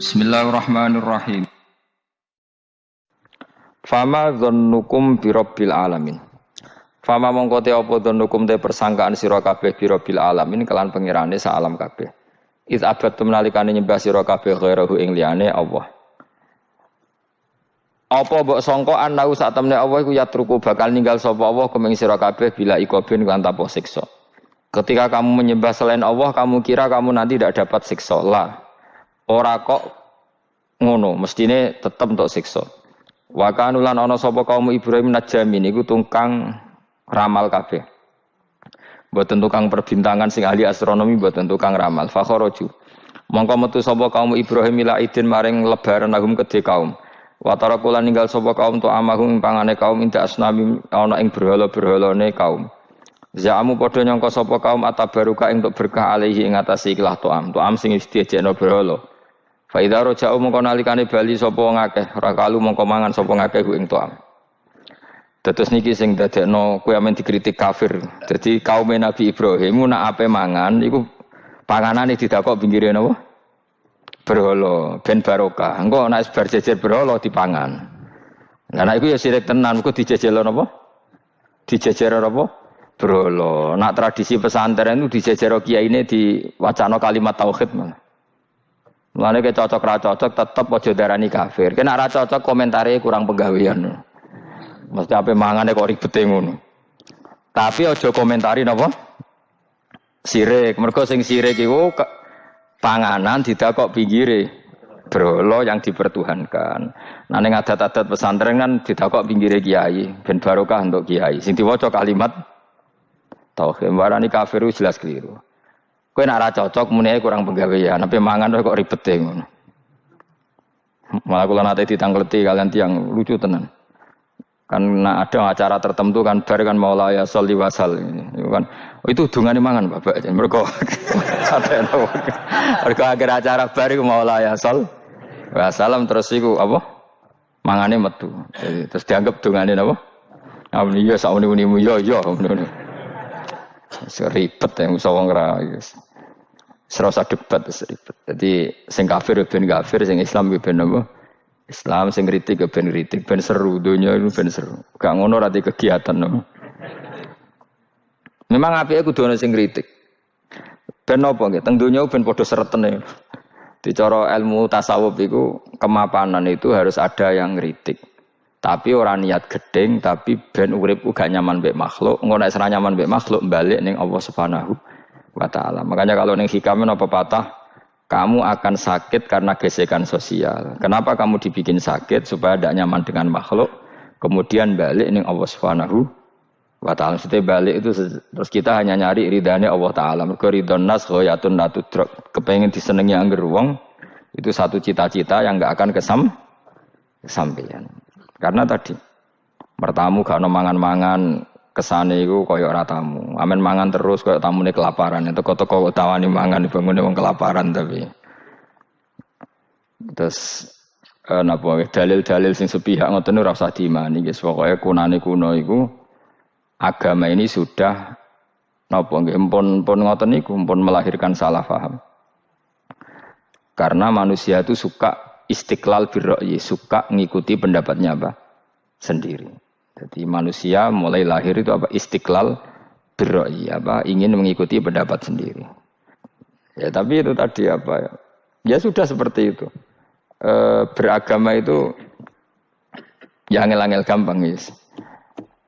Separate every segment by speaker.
Speaker 1: Bismillahirrahmanirrahim. Fama dzannukum birabbil alamin. Fama mongko te apa dzannukum te persangkaan sira kabeh birabbil alamin kelan pengirane sak alam kabeh. Iz abattum nalikane nyembah sira kabeh ghairahu ing liyane Allah. Apa mbok sangka anau sak temne Allah iku yatruku bakal ninggal sapa Allah kumeng sira kabeh bila ikobin kan tanpa siksa. Ketika kamu menyembah selain Allah, kamu kira kamu nanti tidak dapat siksa. Lah. Ora kok ngono, mestine tetep untuk siksa. Wa kanulan ana sapa kaum Ibrahim najamin iku tukang ramal kabeh. Mboten tukang perbintangan sing ahli astronomi, mboten tukang ramal. Fa kharaju. Mongko metu sapa kaum Ibrahim ila idin maring lebaran agum kedhe kaum. Wa tarakulan ninggal sapa kaum tu amahum pangane kaum inda asnami ana ing berhala-berhalane kaum. Za'amu padha nyangka sapa kaum atabaruka ing untuk berkah alaihi ing atase ikhlas to'am sing wis diejekno berhala. Fa idza raja'u mongko nalikane bali sapa wong akeh rakalu mongko mangan sapa ngakeh ing to'am. Dados niki sing dadekno kowe amen dikritik kafir. Dadi kaum Nabi Ibrahim nak ape mangan iku panganane didakok pinggire napa? Berhala ben barokah. Engko nek bar jejer berhala dipangan. Lah nek iku ya sirik tenan, engko dijejelo napa? Dijejero napa? Berhala. Nak tradisi pesantren itu dijejero kiyaine diwacana kalimat tauhid malah. Mulane ke cocok ra cocok tetep aja darani kafir. Kena ra cocok komentare kurang penggawean. Mesti ape mangane kok ribete ngono. Tapi aja komentari napa? Sirik. Mergo sing sirik iku panganan didakok pinggire berhala yang dipertuhankan. Nah ning adat-adat pesantren kan didakok pinggire kiai, ben barokah untuk kiai. Sing diwaca kalimat tauhid. Warani kafir jelas keliru. Kowe nek ora cocok muni kurang penggawean, ape mangan kok ribete ngono. Malah kula nate ditangleti kalian tiang lucu tenan. Kan ada acara tertentu kan bar kan maulaya sholli wasal itu kan. Oh, itu dungane mangan Bapak. Mergo akhir acara bar iku maulaya shol wasalam terus iku apa? Mangane metu. Jadi, terus dianggap dungane napa? Amun iya sak uni-unimu yo ngono. Seribet yang usah wong ra serasa debat seribet. Jadi sing kafir ben kafir, sing Islam ben apa? Islam sing kritik ben kritik, ben seru donya itu ben seru. Gak ngono ra kegiatan no. Memang apike kudu ana sing kritik. Ben apa nggih? Teng donya ben padha seretene. Di cara ilmu tasawuf iku kemapanan itu harus ada yang kritik. Tapi orang niat gedeng, tapi ben urip gak nyaman mbek makhluk, engko nek ora nyaman mbek makhluk balik ning Allah Subhanahu wa taala. Makanya kalau ning hikam apa patah, kamu akan sakit karena gesekan sosial. Kenapa kamu dibikin sakit supaya tidak nyaman dengan makhluk, kemudian balik ning Allah Subhanahu wa taala. Setelah balik itu terus kita hanya nyari ridane Allah taala. Mergo ridon nas ghayatun natudrak. Kepengin disenengi angger wong, itu satu cita-cita yang enggak akan kesampaian. Karena tadi mertamu gak ono mangan-mangan kesane iku kaya ora tamu. Amen mangan terus kaya tamune kelaparan. Teko-teko tawani mangan bangune wong kelaparan tapi. Terus napa dalil-dalil sing sepihak ngoten ora usah diimani guys. Pokoke kunane kuno iku agama ini sudah napa nggih pun ngoten niku pun melahirkan salah paham. Karena manusia itu suka istiqlal birra'yi, suka ngikuti pendapatnya apa? Sendiri. Jadi manusia mulai lahir itu apa? Istiqlal birra'yi, apa? Ingin mengikuti pendapat sendiri. Ya tapi itu tadi apa ya? Ya sudah seperti itu. Beragama itu ya angel-angel gampang guys.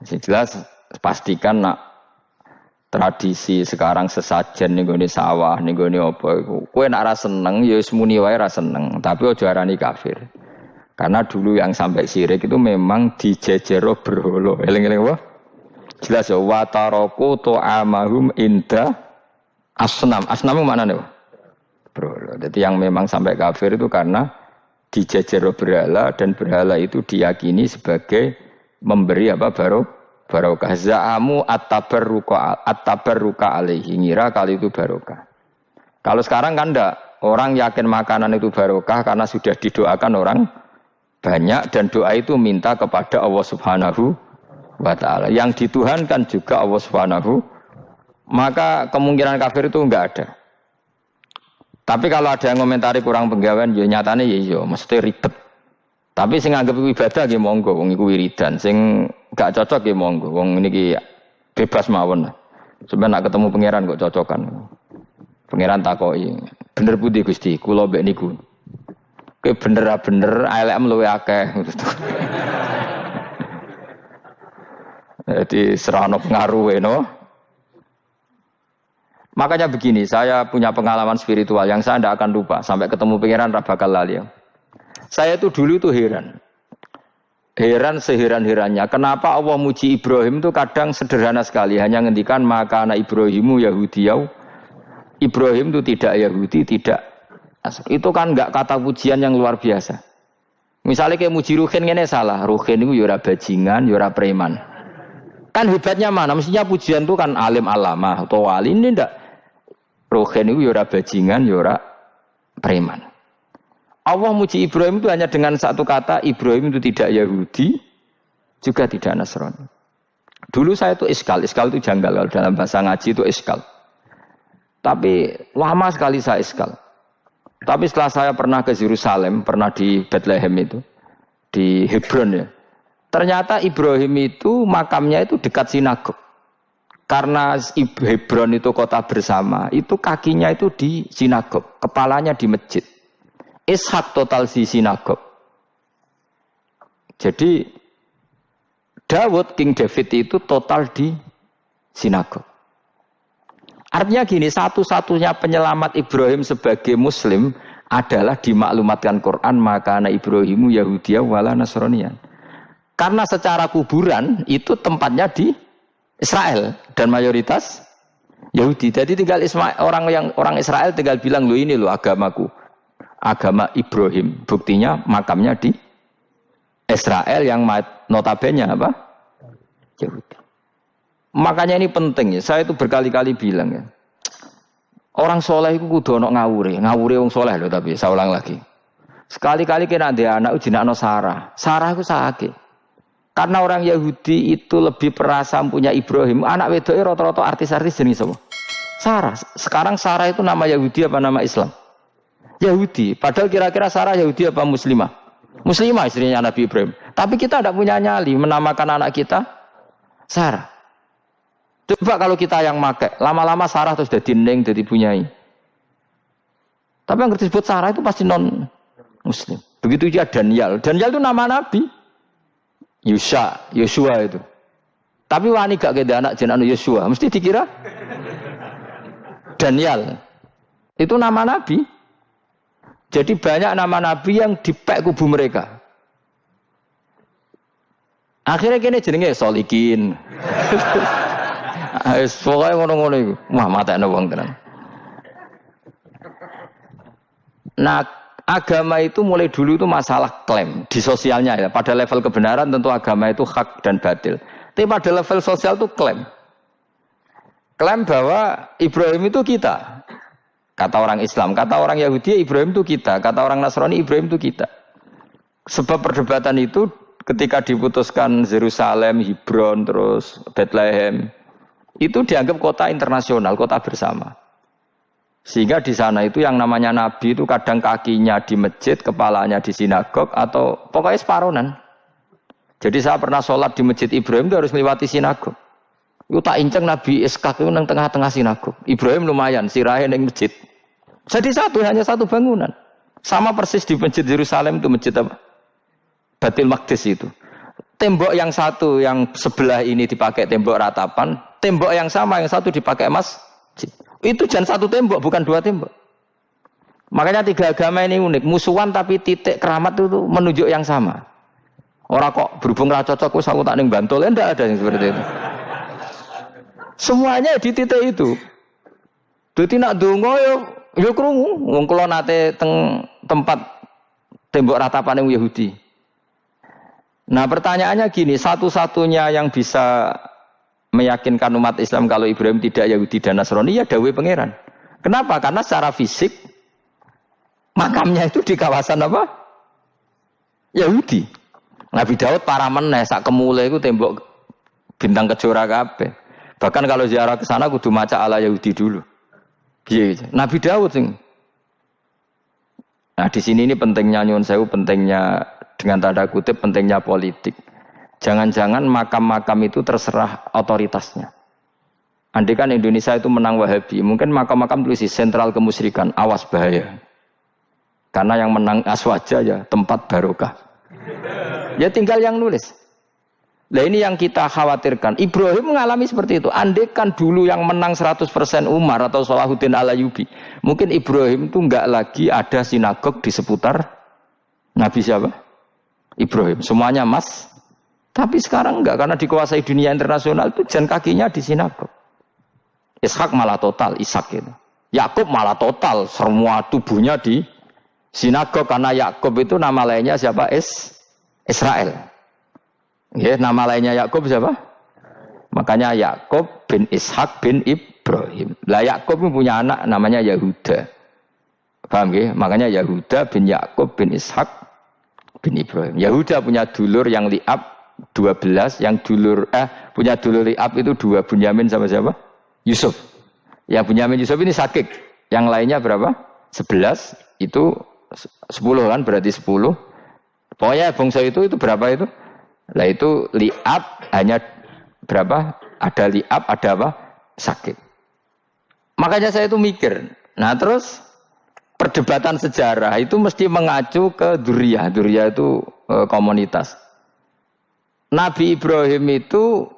Speaker 1: Jelas pastikan nak tradisi sekarang sesajen ning gone sawah ning gone apa iku kowe nek ora seneng ya wis muni wae ora seneng tapi aja arani kafir karena dulu yang sampai syirik itu memang dijejero berhala eling-eling apa jelas ya wa taraku tu'amahum inda asnam maknane apa berhala jadi yang memang sampai kafir itu karena dijejero berhala dan berhala itu diyakini sebagai memberi apa barokah za'amu at-tabarruka alaihi ngira kali itu barokah. Kalau sekarang kan enggak, orang yakin makanan itu barokah karena sudah didoakan orang banyak dan doa itu minta kepada Allah Subhanahu wa taala. Yang dituhankan juga Allah Subhanahu, maka kemungkinan kafir itu enggak ada. Tapi kalau ada yang komentari kurang penggawean, ya nyatane ya iya, mesti ribet. Tapi sing anggap ibadah nggih monggo, wong iku wiridan. Sing gak cocok nggih monggo, wong niki bebas mawon. Sampeyan nak ketemu pangeran kok cocokan. Pangeran takoki, bener pundi Gusti? Kula mbek niku. Kowe bener elekmu luwe akeh. Jadi serana pengaruh no. Makanya begini, saya punya pengalaman spiritual yang saya tidak akan lupa sampai ketemu pangeran ra bakal lali. Saya itu dulu itu heran seheran-herannya. Kenapa Allah muji Ibrahim itu kadang sederhana sekali, hanya ngendikan maka anak Ibrahimu Yahudiyau. Ibrahim itu tidak Yahudi, tidak. Itu kan enggak kata pujian yang luar biasa. Misalnya kayak muji Ruhin ini salah. Ruhin itu yura bajingan, yura preman. Kan hebatnya mana? Mestinya pujian itu kan alim alamah atau wali. Ini enggak. Ruhin itu yura bajingan, yura preman. Allah muji Ibrahim itu hanya dengan satu kata. Ibrahim itu tidak Yahudi, juga tidak Nasrani. Dulu saya itu iskal itu janggal. Kalau dalam bahasa ngaji itu iskal. Tapi lama sekali saya iskal. Tapi setelah saya pernah ke Yerusalem, pernah di Bethlehem itu, di Hebron ya. Ternyata Ibrahim itu makamnya itu dekat sinagog. Karena Hebron itu kota bersama, itu kakinya itu di sinagog, kepalanya di masjid. Ishak total di sinagog. Jadi King David itu total di sinagog. Artinya gini, satu-satunya penyelamat Ibrahim sebagai Muslim adalah dimaklumatkan Quran maka anak Ibrahimu Yahudiyah wala Nasraniyan. Karena secara kuburan itu tempatnya di Israel dan mayoritas Yahudi. Jadi tinggal orang Israel tinggal bilang lo ini lo agamaku, agama Ibrahim. Buktinya makamnya di Israel yang notabene apa? Yahudi. Makanya ini penting ya. Saya itu berkali-kali bilang ya. Orang soleh itu kudu ono ngawure wong soleh loh, tapi saya ulang lagi. Sekali-kali kena dia anak jinakno Sarah. Sarah itu sakit. Karena orang Yahudi itu lebih perasa punya Ibrahim. Anak wedoknya rata-rata artis-artis jenis apa? Sarah. Sekarang Sarah itu nama Yahudi apa nama Islam? Yahudi. Padahal kira-kira Sarah Yahudi apa Muslimah? Muslimah istrinya Nabi Ibrahim. Tapi kita tidak punya nyali menamakan anak kita Sarah. Coba kalau kita yang make, lama-lama Sarah terus jadi neng, jadi punyai. Tapi yang disebut Sarah itu pasti non Muslim. Begitu juga Daniel. Daniel itu nama Nabi. Yosua itu. Tapi wani gak keda anak jenenge Yosua, mesti dikira Daniel. Itu nama Nabi. Jadi banyak nama Nabi yang dipek kubu mereka. Akhirnya kene jenenge Solikin. Pokoknya ngono-ngono itu. Wah, matekno wong tenan. Nah, agama itu mulai dulu itu masalah klaim di sosialnya ya. Pada level kebenaran tentu agama itu hak dan batil. Tapi pada level sosial itu klaim. Klaim bahwa Ibrahim itu kita. Kata orang Islam, kata orang Yahudi Ibrahim itu kita, kata orang Nasrani Ibrahim itu kita. Sebab perdebatan itu ketika diputuskan Yerusalem, Hebron, terus Bethlehem, itu dianggap kota internasional, kota bersama. Sehingga di sana itu yang namanya Nabi itu kadang kakinya di masjid, kepalanya di sinagog, atau pokoknya separonan. Jadi saya pernah sholat di masjid Ibrahim itu harus melewati sinagog. Itu tak inceng Nabi Ishak itu nang tengah-tengah sinagog. Ibrahim lumayan, sirahe nang masjid. Jadi hanya satu bangunan. Sama persis di masjid Yerusalem itu masjid apa? Baitul Maqdis itu. Tembok yang satu, yang sebelah ini dipakai tembok ratapan, tembok yang sama, yang satu dipakai masjid. Itu jangan satu tembok, bukan dua tembok. Makanya tiga agama ini unik. Musuhan tapi titik keramat itu menunjuk yang sama. Orang kok berhubung ra cocok, aku tak ning Bantul, enggak ada yang seperti itu. Semuanya di titik itu. Dadi nak donga yo krungu, wong kula nate teng tempat tembok ratapan Yahudi. Nah pertanyaannya gini, satu-satunya yang bisa meyakinkan umat Islam kalau Ibrahim tidak Yahudi dan Nasrani ya dawuh pangeran. Kenapa? Karena secara fisik makamnya itu di kawasan apa? Yahudi. Nabi Daud para meneh sak kemule iku tembok bintang kejora kabeh. Bahkan kalau ziarah ke sana kudu maca ala Yahudi dulu. Piye? Nabi Daud sing Nah di sini ini pentingnya nyuwun sewu, pentingnya dengan tanda kutip pentingnya politik. Jangan-jangan makam-makam itu terserah otoritasnya. Andai kan Indonesia itu menang Wahabi, mungkin makam-makam tulis sentral kemusyrikan, awas bahaya. Karena yang menang Aswaja ya tempat barokah. Ya tinggal yang nulis. Nah ini yang kita khawatirkan. Ibrahim mengalami seperti itu. Andai kan dulu yang menang 100% Umar atau Salahuddin Al-Ayyubi, mungkin Ibrahim itu enggak lagi ada sinagog di seputar Nabi siapa? Ibrahim. Semuanya mas. Tapi sekarang enggak, karena dikuasai dunia internasional itu jan kakinya di sinagog. Ishak malah total, Ishak itu. Yakub malah total, semua tubuhnya di sinagog, karena Yakub itu nama lainnya siapa? Israel. Ya, nama lainnya Yakub siapa? Makanya Yakub bin Ishak bin Ibrahim. Lah Yakub punya anak namanya Yahuda. Paham ya? Makanya Yahuda bin Yakub bin Ishak bin Ibrahim. Yahuda punya dulur yang li'ab 12, yang punya dulur li'ab itu 2, Bunyamin sama siapa? Yusuf. Yang Bunyamin Yusuf ini sakit. Yang lainnya berapa? 11. Itu 10 kan, berarti 10. Pokoknya bangsa itu berapa itu? Lah itu li'ab hanya berapa? Ada li'ab, ada apa? Sakit. Makanya saya itu mikir. Nah terus perdebatan sejarah itu mesti mengacu ke Duriyah. Duriyah itu komunitas. Nabi Ibrahim itu,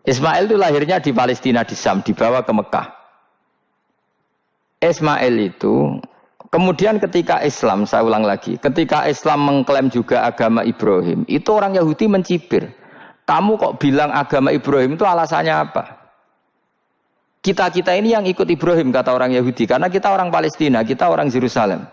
Speaker 1: Ismail itu lahirnya di Palestina, di Syam, dibawa ke Mekah. Ismail itu, kemudian ketika Islam, saya ulang lagi, ketika Islam mengklaim juga agama Ibrahim, itu orang Yahudi mencibir. Kamu kok bilang agama Ibrahim itu alasannya apa? Kita-kita ini yang ikut Ibrahim, kata orang Yahudi, karena kita orang Palestina, kita orang Yerusalem.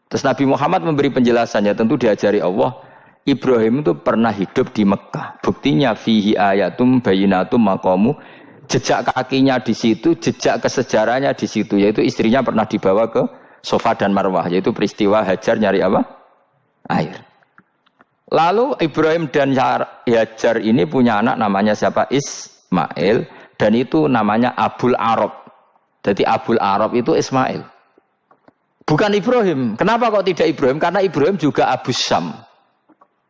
Speaker 1: Terus Nabi Muhammad memberi penjelasannya, tentu diajari Allah, Ibrahim itu pernah hidup di Mekah. Buktinya fihi ayatum bayinatum maqamu, jejak kakinya di situ, jejak kesejarahnya di situ, yaitu istrinya pernah dibawa ke Safa dan Marwah, yaitu peristiwa Hajar nyari apa? Air. Lalu Ibrahim dan Hajar ini punya anak namanya siapa? Ismail, dan itu namanya Abul Arab. Jadi Abul Arab itu Ismail. Bukan Ibrahim. Kenapa kok tidak Ibrahim? Karena Ibrahim juga Abu Syam.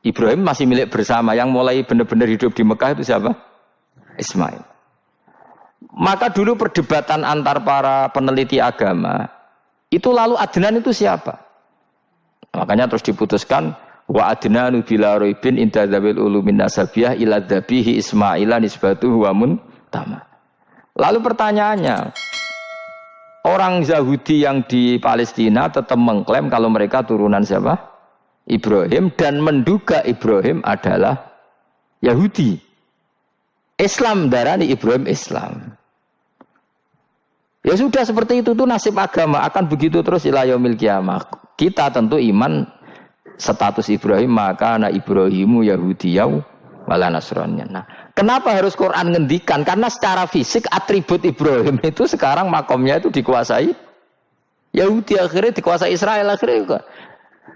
Speaker 1: Ibrahim masih milik bersama. Yang mulai benar-benar hidup di Mekah itu siapa? Ismail. Maka dulu perdebatan antar para peneliti agama, itu lalu Adnan itu siapa? Makanya terus diputuskan, wa adnanu bila roibin inda dzawil ulumin nasabiyah ila dzabihi Ismaila nisbatuhu wa muntama. Lalu pertanyaannya, orang Yahudi yang di Palestina tetap mengklaim kalau mereka turunan siapa? Ibrahim, dan menduga Ibrahim adalah Yahudi. Islam darani Ibrahim Islam. Ya sudah seperti itu tuh nasib agama, akan begitu terus ila yaumil qiyamah. Kita tentu iman status Ibrahim, maka anak Ibrahimu Yahudiyau wala Nasraniyah. Nah, kenapa harus Quran ngendikan? Karena secara fisik atribut Ibrahim itu sekarang makomnya itu dikuasai Yahudi, akhirnya dikuasai Israel akhirnya juga.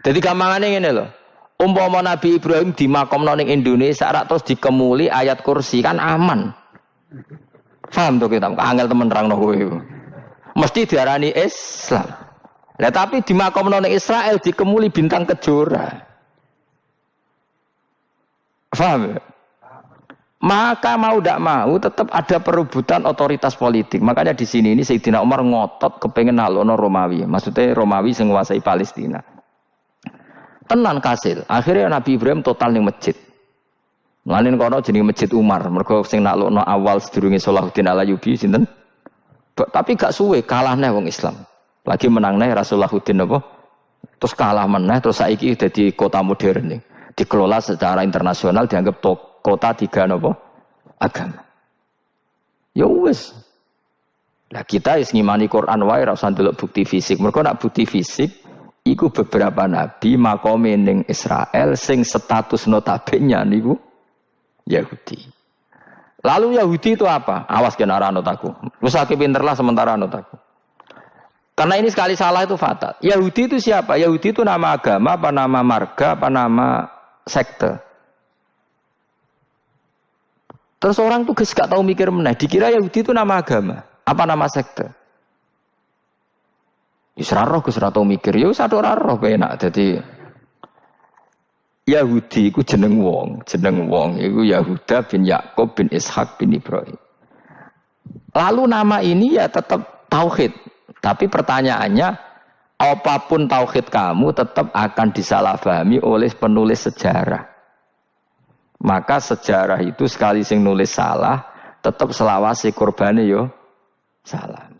Speaker 1: Jadi gampangannya ini loh. Umpama Nabi Ibrahim di makom ning Indonesia terus dikemuli ayat kursi kan aman. Paham tuh kita? Angel temen nerangno kowe. Mesti diarani Islam. Lah tapi di makom ning Israel dikemuli bintang kejora. Paham? Maka mau tidak mau tetap ada perebutan otoritas politik. Makanya di sini ini Sayyidina Umar ngotot kepengen nalono Romawi. Maksudnya Romawi sing nguasai Palestina. Tenan kasil. Akhirnya Nabi Ibrahim total ning masjid. Mlanen kono jenenge Masjid Umar. Mergo sing naklukno awal sedurunge Salahuddin Al-Ayyubi sinten? Tapi gak suwe kalah neh wong Islam. Lagi menang neh Rasulullahuddin apa? Terus kalah meneh terus saiki dadi kota modern nih. Dikelola secara internasional dianggap kota tiga napa? Agama. Ya wis. Lah kita wis ngimani Quran wae ora usah ndelok bukti fisik. Mergo nek bukti fisik iku beberapa nabi makome ning Israel sing status notabene niku Yahudi. Lalu Yahudi itu apa? Awas kena ora anut aku. Wis akeh pinterlah sementara anut aku. Karena ini sekali salah itu fatal. Yahudi itu siapa? Yahudi itu nama agama, apa nama marga, apa nama sekte. Terus orang tuh gak tahu mikir meneh, dikira Yahudi itu nama agama, apa nama sekte. Wis ra roh Gus ra tau mikir, ya wis ora roh penak. Dadi Yahudi iku jeneng wong iku Yahuda bin Yakub bin Ishak bin Ibrahim. Lalu nama ini ya tetap tauhid. Tapi pertanyaannya, apapun tauhid kamu tetap akan disalahpahami oleh penulis sejarah. Maka sejarah itu sekali sing nulis salah, tetap selawase korbane yo salah.